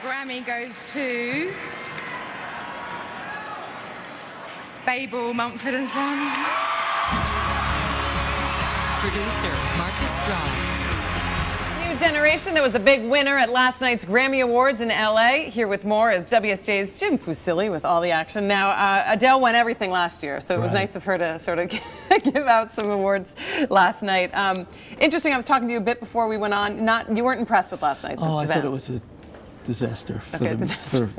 Grammy goes to Babel, Mumford and Sons. Producer Marcus Drives. New Generation, that was the big winner at last night's Grammy Awards in LA. Here with more is WSJ's Jim Fusilli with all the action. Now, Adele won everything last year, so it was nice of her to sort of give out some awards last night. Interesting, I was talking to you a bit before we went on. You weren't impressed with last night's event. I thought it was a disaster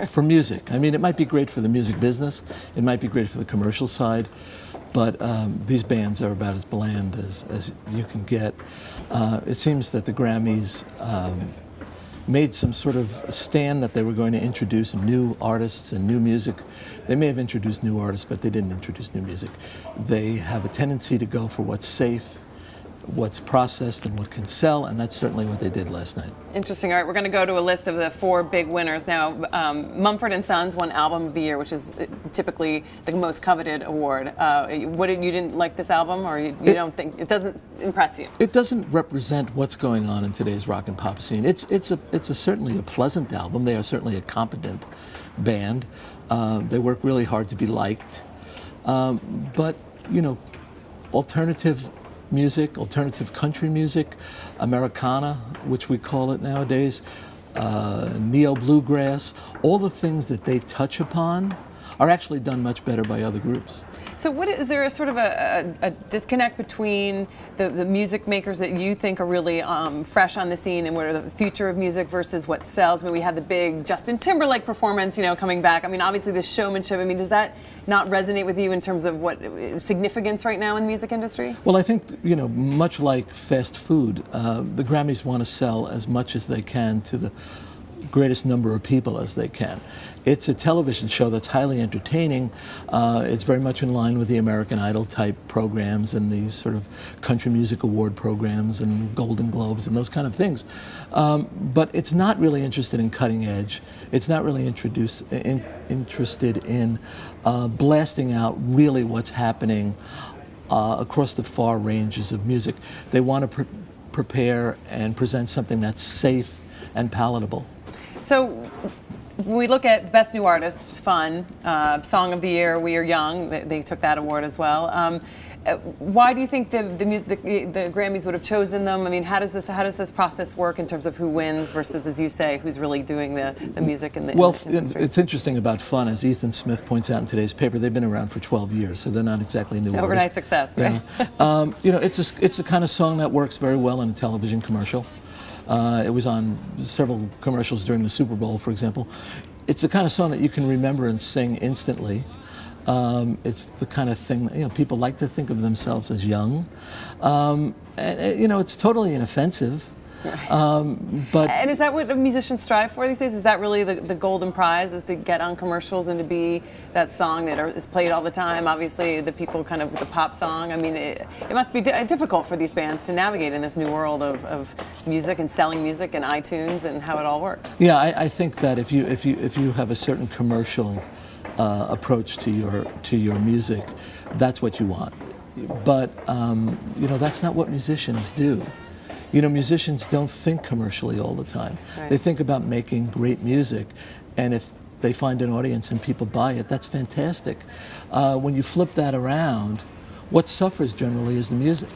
for music. I mean, it might be great for the music business. It might be great for the commercial side. But these bands are about as bland as you can get. It seems that the Grammys made some sort of stand that they were going to introduce new artists and new music. They may have introduced new artists, but they didn't introduce new music. They have a tendency to go for what's safe, what's processed, and what can sell, and that's certainly what they did last night. Interesting. All right, we're going to go to a list of the 4 big winners now. Mumford & Sons won Album of the Year, which is typically the most coveted award. You didn't like this album, or you don't think it doesn't impress you? It doesn't represent what's going on in today's rock and pop scene. It's certainly a pleasant album. They are certainly a competent band. They work really hard to be liked, but you know, alternative music, alternative country music, Americana, which we call it nowadays, neo-bluegrass, all the things that they touch upon are actually done much better by other groups. So is there a sort of a disconnect between the music makers that you think are really fresh on the scene and what are the future of music versus what sells? I mean, we had the big Justin Timberlake performance, you know, coming back. I mean, obviously the showmanship, I mean, does that not resonate with you in terms of what significance right now in the music industry? Well, I think, you know, much like fast food, the Grammys want to sell as much as they can to the greatest number of people as they can. It's a television show that's highly entertaining. It's very much in line with the American Idol type programs and the sort of country music award programs and Golden Globes and those kind of things. But it's not really interested in cutting edge. It's not really interested in blasting out really what's happening across the far ranges of music. They want to prepare and present something that's safe and palatable. So when we look at Best New Artist, Fun, Song of the Year, We Are Young, they took that award as well. Why do you think the Grammys would have chosen them? I mean, how does this process work in terms of who wins versus, as you say, who's really doing the music in the industry? It's interesting about Fun, as Ethan Smith points out in today's paper, they've been around for 12 years, so they're not exactly new artists. Overnight success, right? Yeah. You know, it's the kind of song that works very well in a television commercial. It was on several commercials during the Super Bowl, for example. It's the kind of song that you can remember and sing instantly. It's the kind of thing that, you know, people like to think of themselves as young. And you know, it's totally inoffensive. And is that what musicians strive for these days? Is that really the golden prize, is to get on commercials and to be that song that is played all the time? Obviously, the people kind of with the pop song. I mean, it must be difficult for these bands to navigate in this new world of music and selling music and iTunes and how it all works. Yeah, I think that if you have a certain commercial approach to your music, that's what you want. But you know, that's not what musicians do. You know, musicians don't think commercially all the time. Right. They think about making great music, and if they find an audience and people buy it, that's fantastic. When you flip that around, what suffers generally is the music.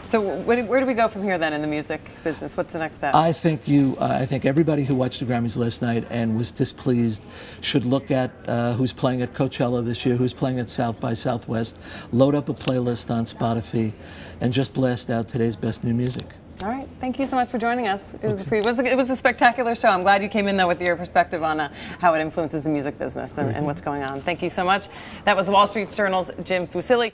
So where do we go from here then in the music business? What's the next step? I think everybody who watched the Grammys last night and was displeased should look at who's playing at Coachella this year, who's playing at South by Southwest, load up a playlist on Spotify, and just blast out today's best new music. All right. Thank you so much for joining us. It was a spectacular show. I'm glad you came in, though, with your perspective on how it influences the music business and what's going on. Thank you so much. That was Wall Street Journal's Jim Fusilli.